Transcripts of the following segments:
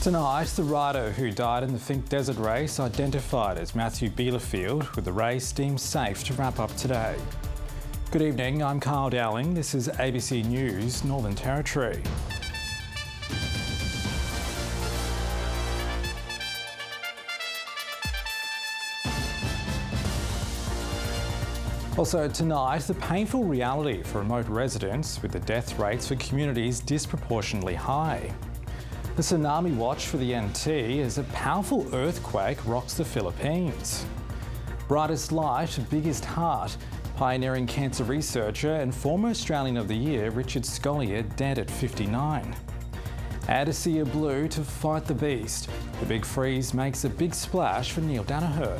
Tonight, the rider who died in the Finke Desert race identified as Matthew Bielefeld, with the race deemed safe to wrap up today. Good evening, I'm Dowling. This is ABC News, Northern Territory. Also tonight, the painful reality for remote residents, with the death rates for communities disproportionately high. The tsunami watch for the NT as a powerful earthquake rocks the Philippines. Brightest light, biggest heart. Pioneering cancer researcher and former Australian of the Year Richard Scolyer dead at 59. Add a sea of blue to fight the beast. The big freeze makes a big splash for Neil Danaher.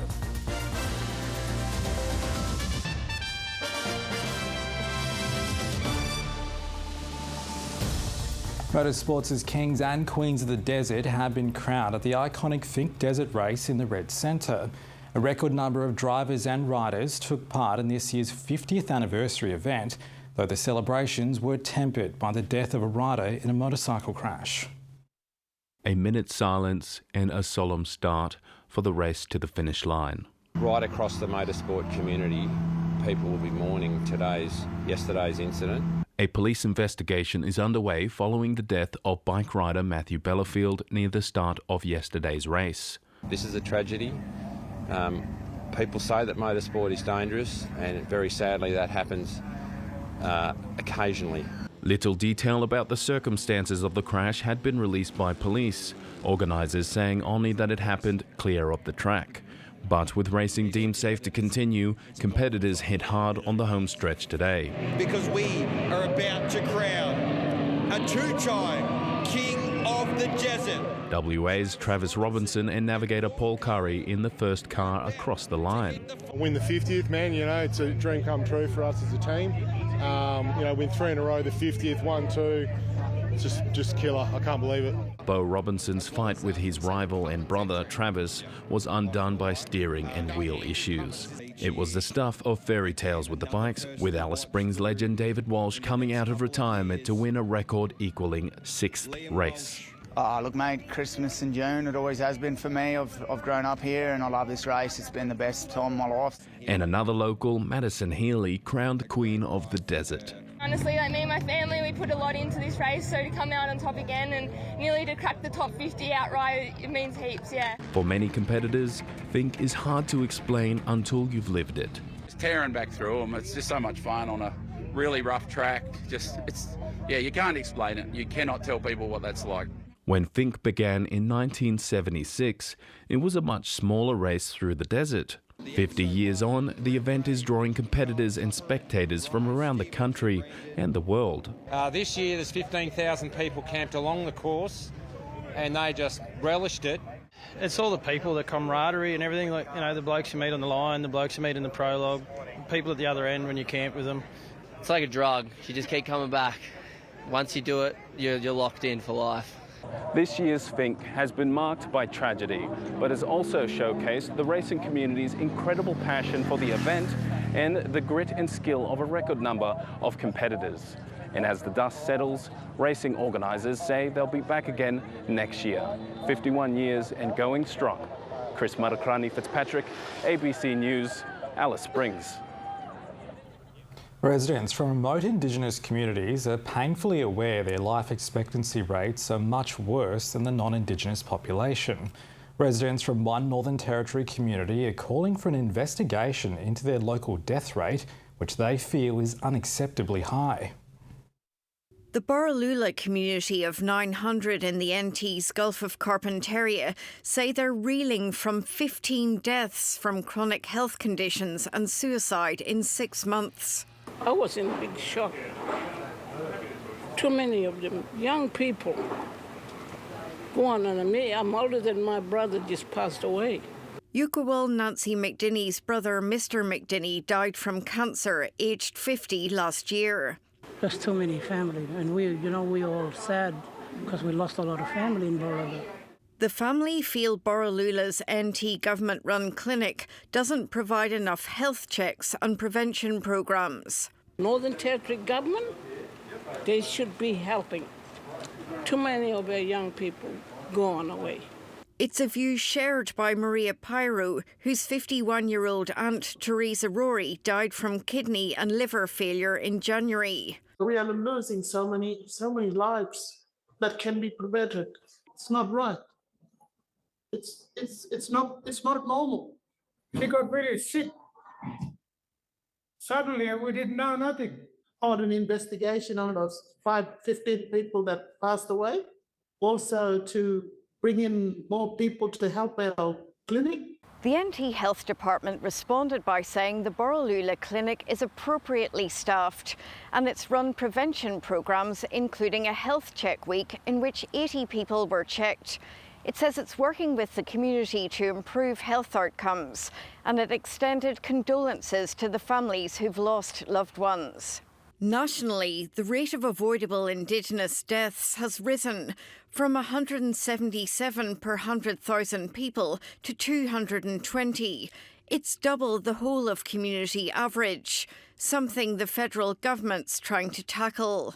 Motorsports' kings and queens of the desert have been crowned at the iconic Finke Desert race in the Red Centre. A record number of drivers and riders took part in this year's 50th anniversary event, though the celebrations were tempered by the death of a rider in a motorcycle crash. A minute's silence and a solemn start for the race to the finish line. Right across the motorsport community, people will be mourning yesterday's incident. A police investigation is underway following the death of bike rider Matthew Bielefeld near the start of yesterday's race. This is a tragedy. People say that motorsport is dangerous, and very sadly that happens occasionally. Little detail about the circumstances of the crash had been released by police, organisers saying only that it happened clear of the track. But with racing deemed safe to continue, competitors hit hard on the home stretch today. Because we are about to crown a two-time King of the Desert. WA's Travis Robinson and navigator Paul Curry in the first car across the line. Win the 50th, man, it's a dream come true for us as a team. Win 3 in a row, the 50th, 1-2. Just killer. I can't believe it. Bo Robinson's fight with his rival and brother Travis was undone by steering and wheel issues. It was the stuff of fairy tales with the bikes, with Alice Springs legend David Walsh coming out of retirement to win a record equaling 6th race. Look, mate, Christmas in June, it always has been for me. I've grown up here and I love this race. It's been the best time of my life. And another local, Madison Healy, crowned Queen of the Desert. Honestly, me and my family, we put a lot into this race, so to come out on top again and nearly to crack the top 50 outright, it means heaps, yeah. For many competitors, Finke is hard to explain until you've lived it. It's tearing back through them. It's just so much fun on a really rough track. You can't explain it. You cannot tell people what that's like. When Finke began in 1976, it was a much smaller race through the desert. 50 years on, the event is drawing competitors and spectators from around the country and the world. This year there's 15,000 people camped along the course and they just relished it. It's all the people, the camaraderie and everything, the blokes you meet on the line, the blokes you meet in the prologue, people at the other end when you camp with them. It's like a drug. You just keep coming back. Once you do it, you're locked in for life. This year's Finke has been marked by tragedy, but has also showcased the racing community's incredible passion for the event and the grit and skill of a record number of competitors. And as the dust settles, racing organisers say they'll be back again next year. 51 years and going strong. Chris Marakrani Fitzpatrick, ABC News, Alice Springs. Residents from remote Indigenous communities are painfully aware their life expectancy rates are much worse than the non-Indigenous population. Residents from one Northern Territory community are calling for an investigation into their local death rate, which they feel is unacceptably high. The Borroloola community of 900 in the NT's Gulf of Carpentaria say they're reeling from 15 deaths from chronic health conditions and suicide in 6 months. I was in big shock. Too many of them, young people. Go on, and me, I'm older than my brother, just passed away. Ukawal Nancy McDinney's brother, Mr. McDinney, died from cancer, aged 50 last year. There's too many family, and we all sad because we lost a lot of family in Borroloola. The family feel Borroloola's NT government-run clinic doesn't provide enough health checks and prevention programs. Northern Territory government, they should be helping. Too many of our young people gone away. It's a view shared by Maria Pyro, whose 51-year-old aunt Teresa Rory died from kidney and liver failure in January. We are losing so many lives that can be prevented. It's not right. It's not normal. She got really sick. Suddenly, we didn't know nothing. On an investigation on those 15 people that passed away, also to bring in more people to help our clinic. The NT Health Department responded by saying the Borroloola Clinic is appropriately staffed and it's run prevention programmes, including a health check week in which 80 people were checked. It says it's working with the community to improve health outcomes, and it extended condolences to the families who've lost loved ones. Nationally, the rate of avoidable Indigenous deaths has risen from 177 per 100,000 people to 220. It's double the whole of community average, something the federal government's trying to tackle.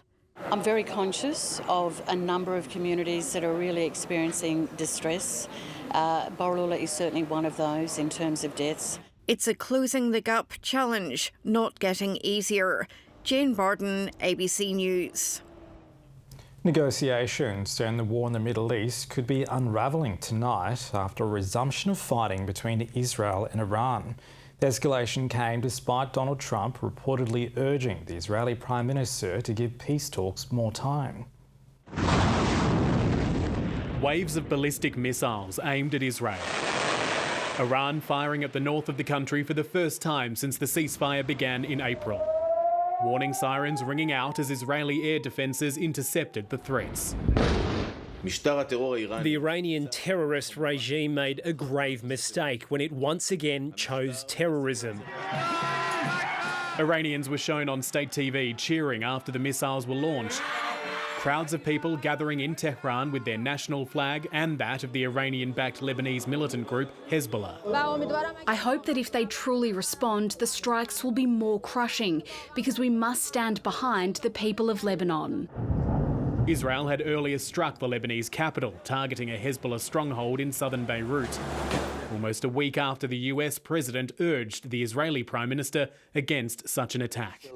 I'm very conscious of a number of communities that are really experiencing distress. Borroloola is certainly one of those in terms of deaths. It's a closing the gap challenge, not getting easier. Jane Barden, ABC News. Negotiations to end the war in the Middle East could be unravelling tonight after a resumption of fighting between Israel and Iran. The escalation came despite Donald Trump reportedly urging the Israeli Prime Minister to give peace talks more time. Waves of ballistic missiles aimed at Israel. Iran firing at the north of the country for the first time since the ceasefire began in April. Warning sirens ringing out as Israeli air defences intercepted the threats. The Iranian terrorist regime made a grave mistake when it once again chose terrorism. Iranians were shown on state TV cheering after the missiles were launched. Crowds of people gathering in Tehran with their national flag and that of the Iranian-backed Lebanese militant group Hezbollah. I hope that if they truly respond, the strikes will be more crushing, because we must stand behind the people of Lebanon. Israel had earlier struck the Lebanese capital, targeting a Hezbollah stronghold in southern Beirut. Almost a week after the US president urged the Israeli Prime Minister against such an attack.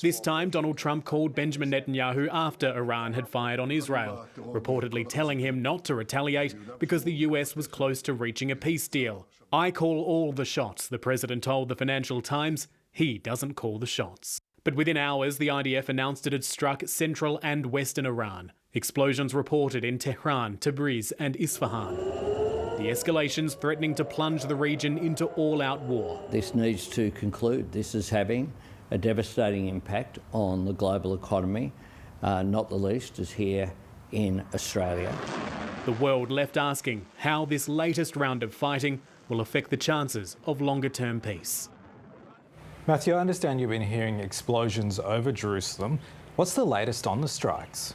This time, Donald Trump called Benjamin Netanyahu after Iran had fired on Israel, reportedly telling him not to retaliate because the US was close to reaching a peace deal. "I call all the shots," the president told the Financial Times. He doesn't call the shots. But within hours, the IDF announced it had struck central and western Iran. Explosions reported in Tehran, Tabriz and Isfahan. The escalations threatening to plunge the region into all-out war. This needs to conclude. This is having a devastating impact on the global economy, not the least is here in Australia. The world left asking how this latest round of fighting will affect the chances of longer-term peace. Matthew, I understand you've been hearing explosions over Jerusalem. What's the latest on the strikes?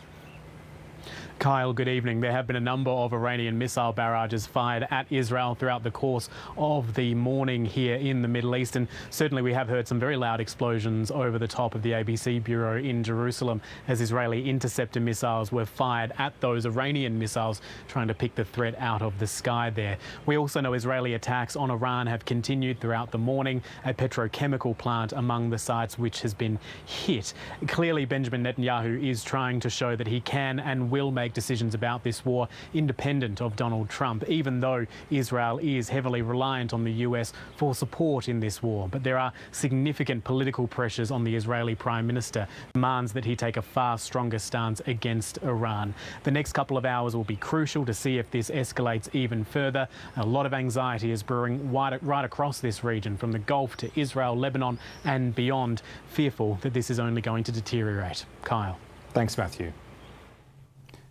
Kyle, good evening. There have been a number of Iranian missile barrages fired at Israel throughout the course of the morning here in the Middle East, and certainly we have heard some very loud explosions over the top of the ABC bureau in Jerusalem as Israeli interceptor missiles were fired at those Iranian missiles, trying to pick the threat out of the sky there. We also know Israeli attacks on Iran have continued throughout the morning. A petrochemical plant among the sites which has been hit. Clearly, Benjamin Netanyahu is trying to show that he can and will make decisions about this war independent of Donald Trump, even though Israel is heavily reliant on the US for support in this war. But there are significant political pressures on the Israeli Prime Minister, demands that he take a far stronger stance against Iran. The next couple of hours will be crucial to see if this escalates even further. A lot of anxiety is brewing right across this region, from the Gulf to Israel, Lebanon and beyond, fearful that this is only going to deteriorate. Kyle. Thanks, Matthew.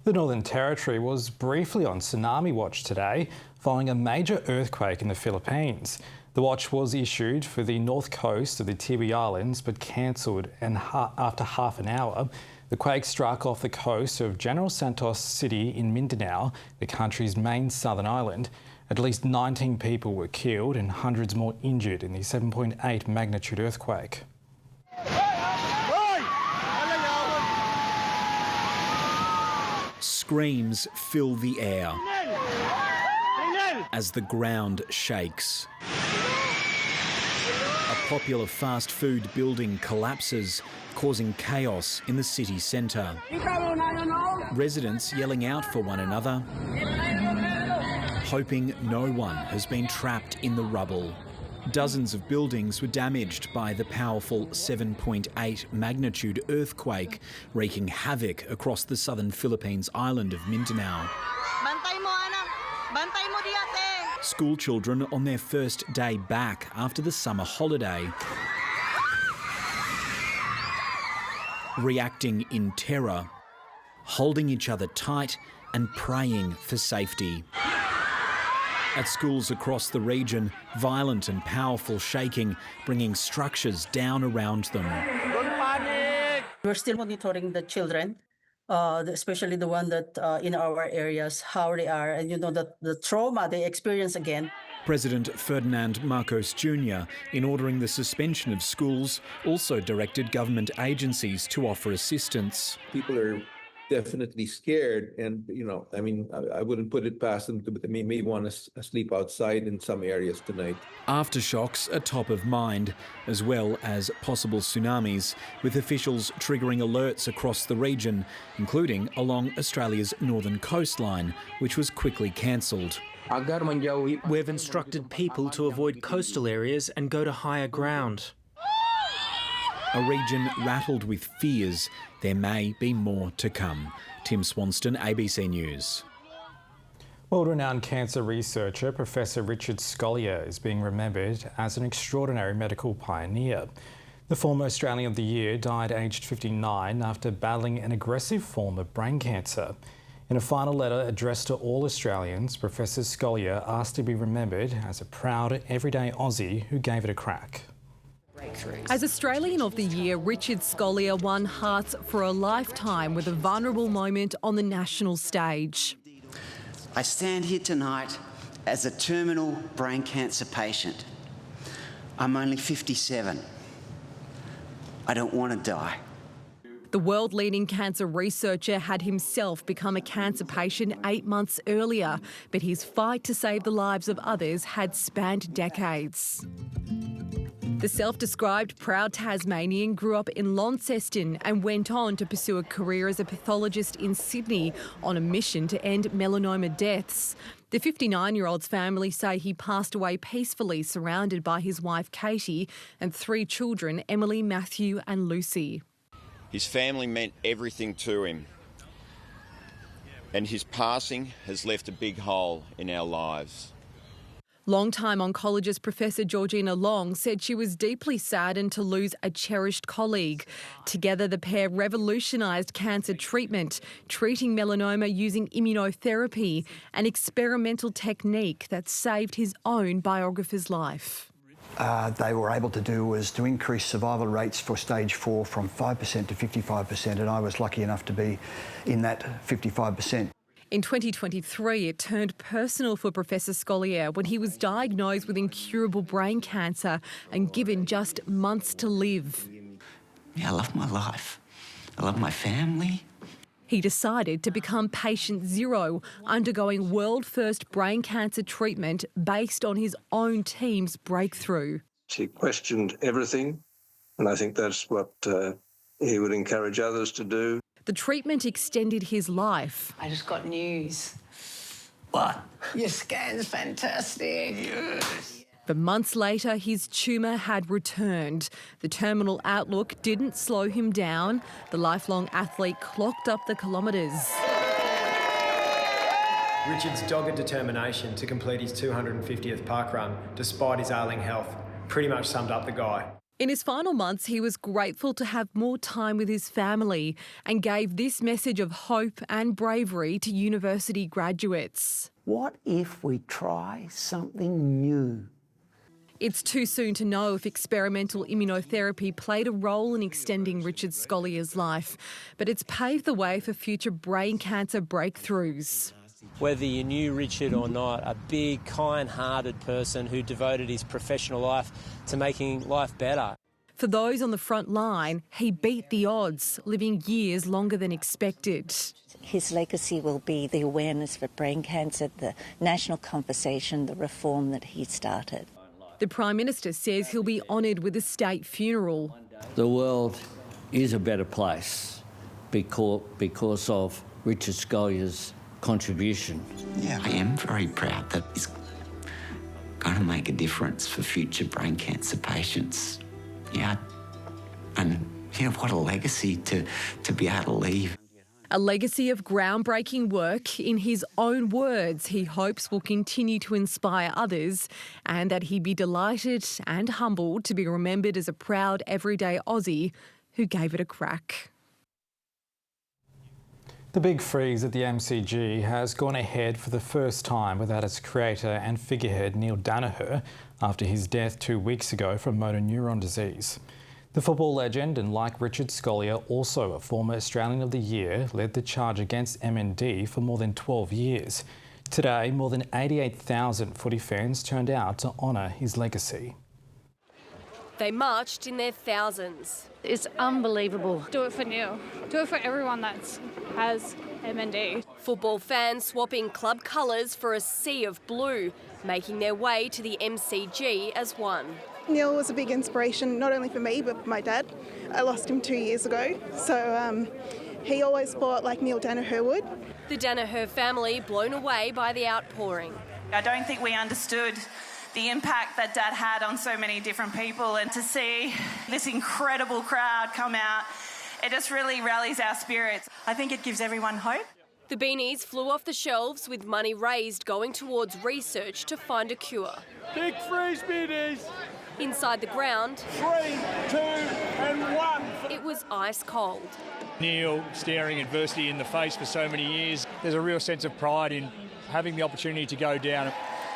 The Northern Territory was briefly on tsunami watch today following a major earthquake in the Philippines. The watch was issued for the north coast of the Tiwi Islands but cancelled after half an hour. The quake struck off the coast of General Santos City in Mindanao, the country's main southern island. At least 19 people were killed and hundreds more injured in the 7.8 magnitude earthquake. Screams fill the air as the ground shakes. A popular fast food building collapses, causing chaos in the city centre. Residents yelling out for one another, hoping no one has been trapped in the rubble. Dozens of buildings were damaged by the powerful 7.8 magnitude earthquake, wreaking havoc across the southern Philippines island of Mindanao. School children on their first day back after the summer holiday, reacting in terror, holding each other tight and praying for safety. At schools across the region, violent and powerful shaking, bringing structures down around them. We're still monitoring the children, especially the one that in our areas, how they are, and the trauma they experience again. President Ferdinand Marcos Jr., in ordering the suspension of schools, also directed government agencies to offer assistance. People are definitely scared, and I wouldn't put it past them to maybe want to sleep outside in some areas tonight. Aftershocks are top of mind, as well as possible tsunamis, with officials triggering alerts across the region, including along Australia's northern coastline, which was quickly cancelled. We've instructed people to avoid coastal areas and go to higher ground. A region rattled with fears. There may be more to come. Tim Swanston, ABC News. World-renowned cancer researcher Professor Richard Scolyer is being remembered as an extraordinary medical pioneer. The former Australian of the Year died aged 59 after battling an aggressive form of brain cancer. In a final letter addressed to all Australians, Professor Scolyer asked to be remembered as a proud, everyday Aussie who gave it a crack. As Australian of the Year, Richard Scolyer won hearts for a lifetime with a vulnerable moment on the national stage. I stand here tonight as a terminal brain cancer patient. I'm only 57. I don't want to die. The world-leading cancer researcher had himself become a cancer patient 8 months earlier, but his fight to save the lives of others had spanned decades. The self-described proud Tasmanian grew up in Launceston and went on to pursue a career as a pathologist in Sydney on a mission to end melanoma deaths. The 59-year-old's family say he passed away peacefully, surrounded by his wife Katie and 3 children, Emily, Matthew and Lucy. His family meant everything to him, and his passing has left a big hole in our lives. Long-time oncologist Professor Georgina Long said she was deeply saddened to lose a cherished colleague. Together, the pair revolutionised cancer treatment, treating melanoma using immunotherapy, an experimental technique that saved his own biographer's life. They were able to do was to increase survival rates for stage 4 from 5% to 55%, and I was lucky enough to be in that 55%. In 2023, it turned personal for Professor Scolyer when he was diagnosed with incurable brain cancer and given just months to live. Yeah, I love my life. I love my family. He decided to become patient zero, undergoing world-first brain cancer treatment based on his own team's breakthrough. He questioned everything, and I think that's what he would encourage others to do. The treatment extended his life. I just got news. What? Your scan's fantastic. Yes. But months later, his tumour had returned. The terminal outlook didn't slow him down. The lifelong athlete clocked up the kilometres. Richard's dogged determination to complete his 250th park run, despite his ailing health, pretty much summed up the guy. In his final months, he was grateful to have more time with his family and gave this message of hope and bravery to university graduates. What if we try something new? It's too soon to know if experimental immunotherapy played a role in extending Richard Scolyer's life, but it's paved the way for future brain cancer breakthroughs. Whether you knew Richard or not, a big, kind-hearted person who devoted his professional life to making life better. For those on the front line, he beat the odds, living years longer than expected. His legacy will be the awareness for brain cancer, the national conversation, the reform that he started. The Prime Minister says he'll be honoured with a state funeral. The world is a better place because of Richard Scollier's contribution. Yeah, I am very proud that he's going to make a difference for future brain cancer patients. Yeah, and what a legacy to be able to leave. A legacy of groundbreaking work. In his own words, he hopes will continue to inspire others and that he'd be delighted and humbled to be remembered as a proud everyday Aussie who gave it a crack. The big freeze at the MCG has gone ahead for the first time without its creator and figurehead Neil Danaher after his death 2 weeks ago from motor neuron disease. The football legend, and like Richard Scollier, also a former Australian of the Year, led the charge against MND for more than 12 years. Today, more than 88,000 footy fans turned out to honour his legacy. They marched in their thousands. It's unbelievable. Do it for Neil. Do it for everyone that has MND. Football fans swapping club colours for a sea of blue, making their way to the MCG as one. Neil was a big inspiration, not only for me, but for my dad. I lost him 2 years ago, so he always fought like Neil Danaher would. The Danaher family blown away by the outpouring. I don't think we understood the impact that Dad had on so many different people, and to see this incredible crowd come out, it just really rallies our spirits. I think it gives everyone hope. The beanies flew off the shelves with money raised going towards research to find a cure. Big freeze beanies! Inside the ground, 3, 2 and 1. It was ice cold. Neil staring adversity in the face for so many years. There's a real sense of pride in having the opportunity to go down.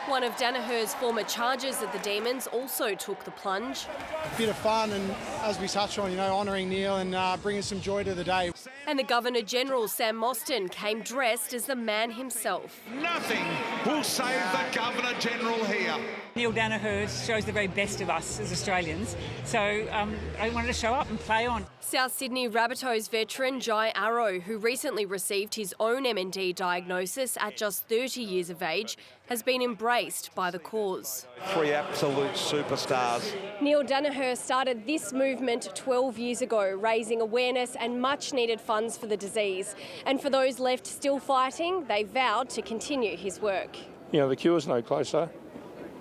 One of Danaher's former charges at the Demons also took the plunge. A bit of fun and, as we touched on, honouring Neil and bringing some joy to the day. And the Governor-General, Sam Mostyn, came dressed as the man himself. Nothing will save the Governor-General here. Neil Danaher shows the very best of us as Australians, so I wanted to show up and play on. South Sydney Rabbitohs veteran Jai Arrow, who recently received his own MND diagnosis at just 30 years of age, has been embraced by the cause. 3 absolute superstars. Neil Danaher started this movement 12 years ago, raising awareness and much-needed funds for the disease. And for those left still fighting, they vowed to continue his work. The cure's no closer,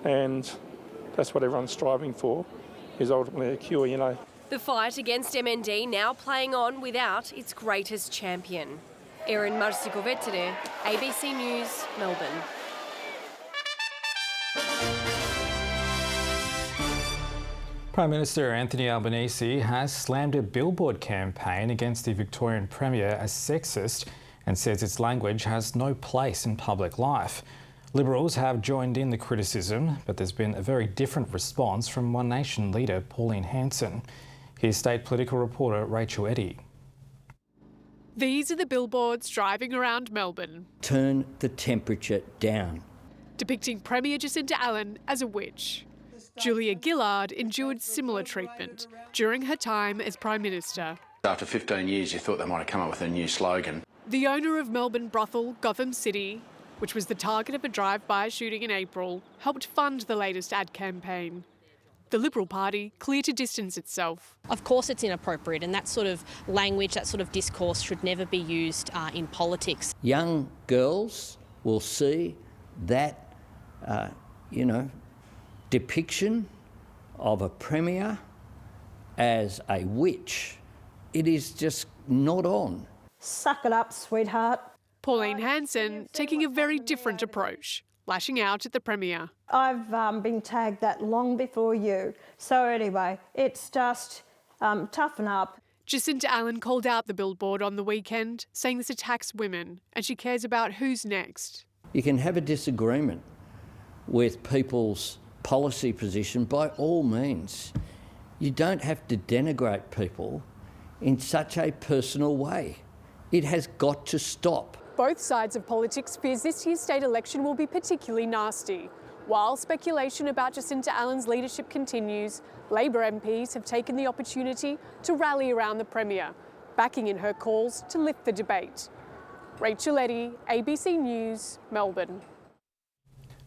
and that's what everyone's striving for, is ultimately a cure, The fight against MND now playing on without its greatest champion. Erin Marsikovetere, ABC News, Melbourne. Prime Minister Anthony Albanese has slammed a billboard campaign against the Victorian Premier as sexist and says its language has no place in public life. Liberals have joined in the criticism, but there's been a very different response from One Nation leader Pauline Hanson. Here's state political reporter Rachel Eddy. These are the billboards driving around Melbourne, Turn the temperature down. depicting Premier Jacinta Allen as a witch. Julia Gillard endured similar treatment during her time as Prime Minister. After 15 years, you thought they might have come up with a new slogan. The owner of Melbourne brothel Gotham City, which was the target of a drive-by shooting in April, helped fund the latest ad campaign. The Liberal Party clear to distance itself. Of course it's inappropriate, and that sort of language, that sort of discourse should never be used in politics. Young girls will see that, depiction of a premier as a witch. It is just not on. Suck it up, sweetheart. Pauline Hanson taking a very different approach, lashing out at the Premier. I've been tagged that long before you. So anyway, it's just toughen up. Jacinta Allen called out the billboard on the weekend, saying this attacks women and she cares about who's next. You can have a disagreement with people's policy position by all means. You don't have to denigrate people in such a personal way. It has got to stop. Both sides of politics fears this year's state election will be particularly nasty, While speculation about Jacinta Allen's leadership continues, Labor MPs have taken the opportunity to rally around the Premier, backing in her calls to lift the debate. Rachel Eddy, ABC News, Melbourne.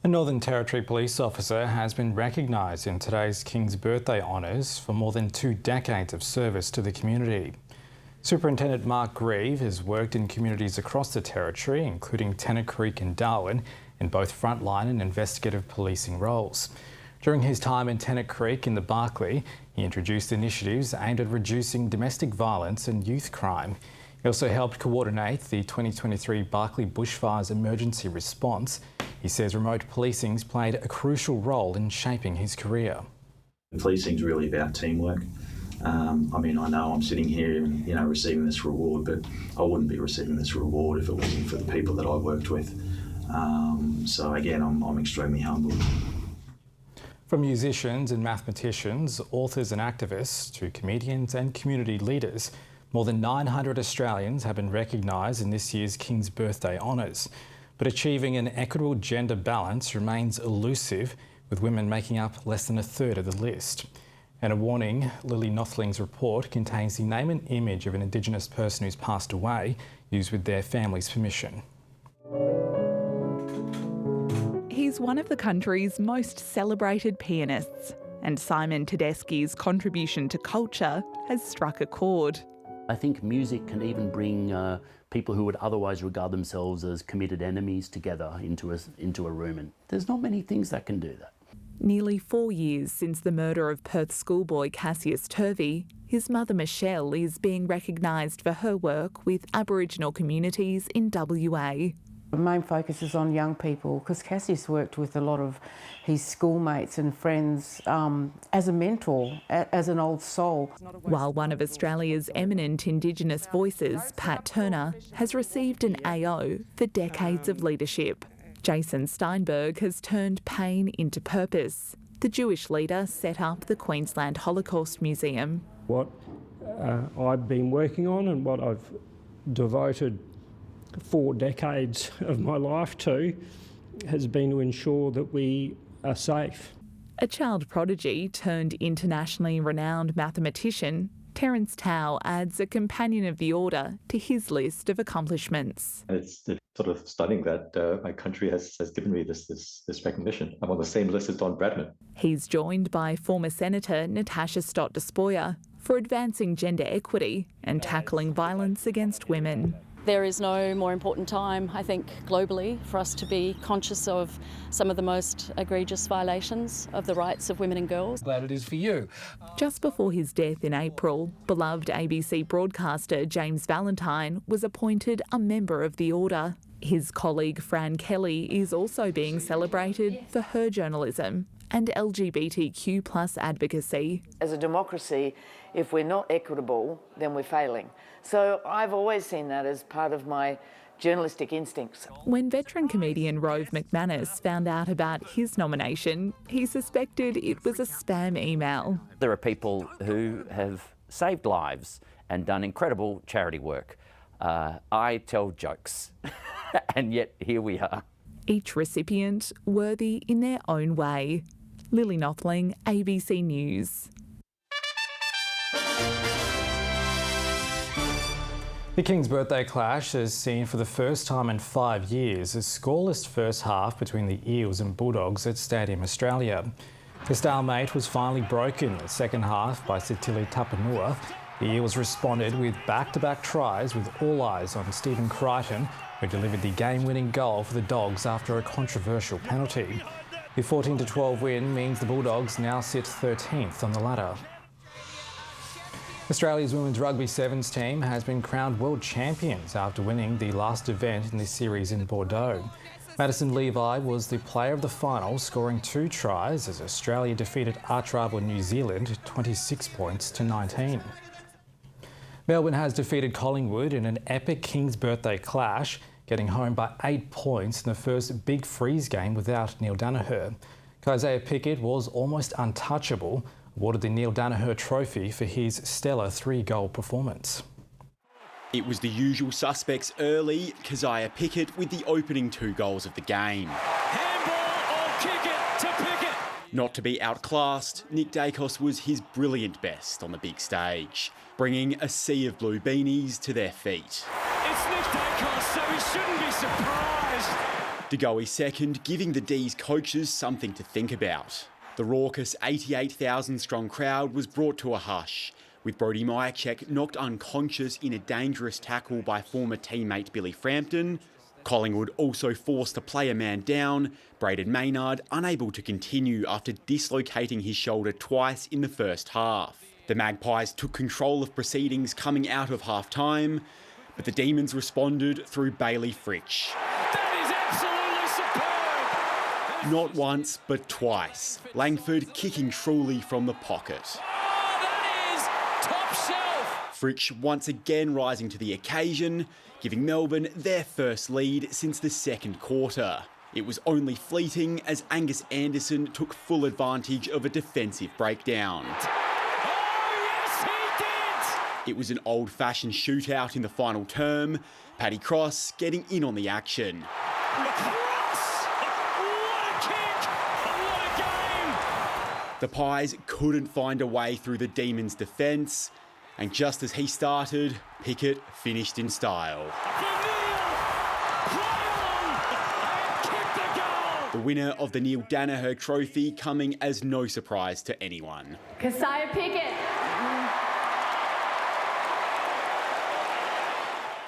A Northern Territory police officer has been recognised in today's King's Birthday honours for more than 2 decades of service to the community. Superintendent Mark Grieve has worked in communities across the Territory, including Tennant Creek and Darwin, in both frontline and investigative policing roles. During his time in Tennant Creek in the Barkly, he introduced initiatives aimed at reducing domestic violence and youth crime. He also helped coordinate the 2023 Barkly bushfires emergency response. He says remote policing's played a crucial role in shaping his career. Policing's really about teamwork. I know I'm sitting here and, receiving this reward, but I wouldn't be receiving this reward if it wasn't for the people that I worked with. So again, I'm extremely humbled. From musicians and mathematicians, authors and activists to comedians and community leaders, more than 900 Australians have been recognised in this year's King's Birthday honours. But achieving an equitable gender balance remains elusive, with women making up less than a third of the list. And a warning, Lily Nothling's report contains the name and image of an Indigenous person who's passed away, used with their family's permission. He's one of the country's most celebrated pianists, and Simon Tedeschi's contribution to culture has struck a chord. I think music can even bring people who would otherwise regard themselves as committed enemies together into a room, and there's not many things that can do that. Nearly 4 years since the murder of Perth schoolboy Cassius Turvey, his mother Michelle is being recognised for her work with Aboriginal communities in WA. The main focus is on young people because Cassius worked with a lot of his schoolmates and friends as a mentor, as an old soul. While one of Australia's eminent Indigenous voices, Pat Turner, has received an AO for decades of leadership. Jason Steinberg has turned pain into purpose. The Jewish leader set up the Queensland Holocaust Museum. What I've been working on and what I've devoted 4 decades of my life to has been to ensure that we are safe. A child prodigy turned internationally renowned mathematician, Terence Tao adds a companion of the order to his list of accomplishments. It's sort of stunning that my country has given me this recognition. I'm on the same list as Don Bradman. He's joined by former Senator Natasha Stott Despoja for advancing gender equity and tackling violence against women. There is no more important time, I think, globally, for us to be conscious of some of the most egregious violations of the rights of women and girls. Glad it is for you. Just before his death in April, beloved ABC broadcaster James Valentine was appointed a member of the Order. His colleague Fran Kelly is also being celebrated for her journalism and LGBTQ+ advocacy. As a democracy, if we're not equitable, then we're failing. So I've always seen that as part of my journalistic instincts. When veteran comedian Rove McManus found out about his nomination, he suspected it was a spam email. There are people who have saved lives and done incredible charity work. I tell jokes, and yet here we are. Each recipient worthy in their own way. Lily Nothling, ABC News. The King's Birthday clash has seen for the first time in 5 years a scoreless first half between the Eels and Bulldogs at Stadium Australia. The stalemate was finally broken in the second half by Sitili Tapanua. The Eels responded with back-to-back tries with all eyes on Stephen Crichton, who delivered the game-winning goal for the Dogs after a controversial penalty. The 14-12 win means the Bulldogs now sit 13th on the ladder. Australia's women's rugby sevens team has been crowned world champions after winning the last event in this series in Bordeaux. Madison Levi was the player of the final, scoring 2 tries as Australia defeated arch-rival New Zealand 26 points to 19. Melbourne has defeated Collingwood in an epic King's Birthday clash, getting home by 8 points in the first big freeze game without Neil Daniher. Isaiah Pickett was almost untouchable, awarded the Neil Daniher Trophy for his stellar 3-goal performance. It was the usual suspects early, Isaiah Pickett with the opening 2 goals of the game. Handball or kick it. to Pickett. Not to be outclassed, Nick Dacos was his brilliant best on the big stage, bringing a sea of blue beanies to their feet. It's Nick Dacos, so he shouldn't be surprised. De Goey second, giving the D's coaches something to think about. The raucous 88,000-strong crowd was brought to a hush, with Brodie Myercheck knocked unconscious in a dangerous tackle by former teammate Billy Frampton. Collingwood also forced to play a man down, Braden Maynard unable to continue after dislocating his shoulder twice in the first half. The Magpies took control of proceedings coming out of half-time, but the Demons responded through Bailey Fritsch. That is absolutely superb! Not once, but twice. Langford kicking truly from the pocket. Oh, that is top shelf! Fritsch once again rising to the occasion, giving Melbourne their first lead since the second quarter. It was only fleeting as Angus Anderson took full advantage of a defensive breakdown. Oh, yes, he did! It was an old-fashioned shootout in the final term, Paddy Cross getting in on the action. Cross! What a kick! What a game! The Pies couldn't find a way through the Demons' defence, and just as he started, Pickett finished in style. The winner of the Neil Danaher Trophy coming as no surprise to anyone. Keziah Pickett.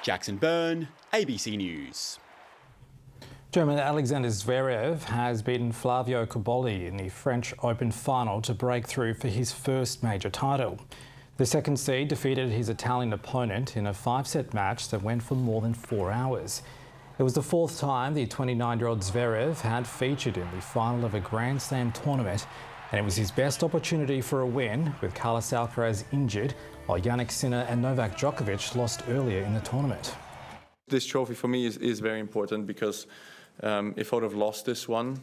Jackson Byrne, ABC News. German Alexander Zverev has beaten Flavio Cobolli in the French Open final to break through for his first major title. The second seed defeated his Italian opponent in a 5-set match that went for more than 4 hours. It was the fourth time the 29-year-old Zverev had featured in the final of a Grand Slam tournament, and it was his best opportunity for a win, with Carlos Alcaraz injured, while Jannik Sinner and Novak Djokovic lost earlier in the tournament. This trophy for me is very important because if I would have lost this one,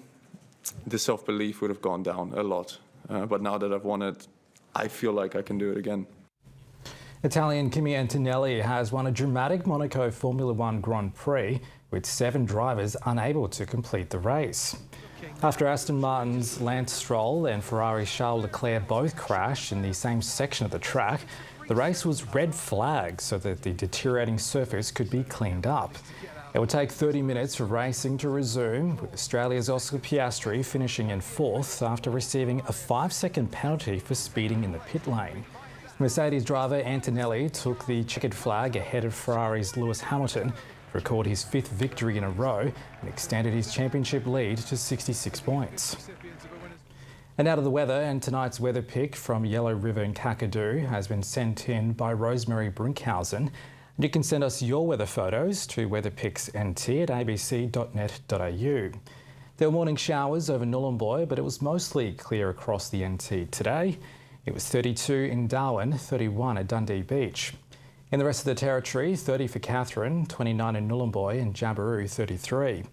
the self-belief would have gone down a lot. But now that I've won it, I feel like I can do it again. Italian Kimi Antonelli has won a dramatic Monaco Formula One Grand Prix with 7 drivers unable to complete the race. After Aston Martin's Lance Stroll and Ferrari's Charles Leclerc both crashed in the same section of the track, the race was red flagged so that the deteriorating surface could be cleaned up. It would take 30 minutes for racing to resume, with Australia's Oscar Piastri finishing in 4th after receiving a 5-second penalty for speeding in the pit lane. Mercedes driver Antonelli took the checkered flag ahead of Ferrari's Lewis Hamilton to record his 5th victory in a row and extended his championship lead to 66 points. And out of the weather, and tonight's weather pick from Yellow River and Kakadu has been sent in by Rosemary Brinkhausen. And you can send us your weather photos to weatherpicsnt@abc.net.au. There were morning showers over Nhulunbuy, but it was mostly clear across the NT today. It was 32 in Darwin, 31 at Dundee Beach. In the rest of the territory, 30 for Katherine, 29 in Nhulunbuy and Jabiru, 33.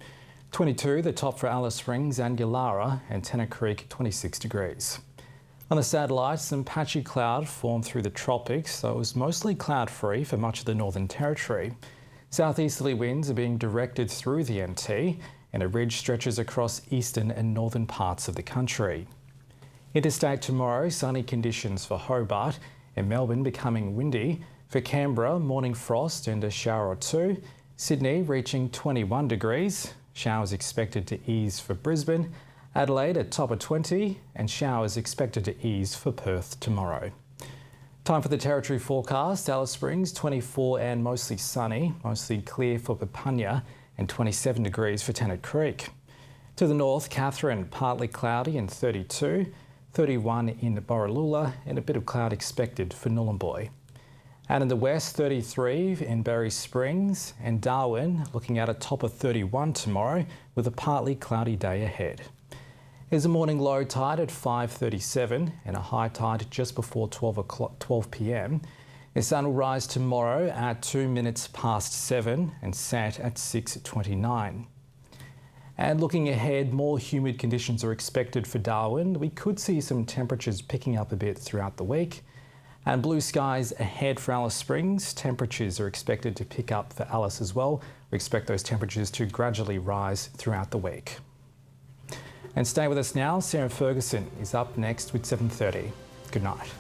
22 the top for Alice Springs and Yulara, and Tennant Creek, 26 degrees. On the satellite, some patchy cloud formed through the tropics, though it was mostly cloud-free for much of the Northern Territory. Southeasterly winds are being directed through the NT, and a ridge stretches across eastern and northern parts of the country. Interstate tomorrow, sunny conditions for Hobart, and Melbourne becoming windy. For Canberra, morning frost and a shower or two. Sydney reaching 21 degrees. Showers expected to ease for Brisbane. Adelaide at top of 20, and showers expected to ease for Perth tomorrow. Time for the territory forecast. Alice Springs 24 and mostly sunny, mostly clear for Papunya, and 27 degrees for Tennant Creek. To the north, Katherine partly cloudy and 32, 31 in Borroloola, and a bit of cloud expected for Nhulunbuy. Out in the west, 33 in Berry Springs, and Darwin looking at a top of 31 tomorrow with a partly cloudy day ahead. There's a morning low tide at 5:37 and a high tide just before 12 p.m. The sun will rise tomorrow at 2 minutes past 7 and set at 6:29. And looking ahead, more humid conditions are expected for Darwin. We could see some temperatures picking up a bit throughout the week. And blue skies ahead for Alice Springs. Temperatures are expected to pick up for Alice as well. We expect those temperatures to gradually rise throughout the week. And stay with us now. Sarah Ferguson is up next with 7:30. Good night.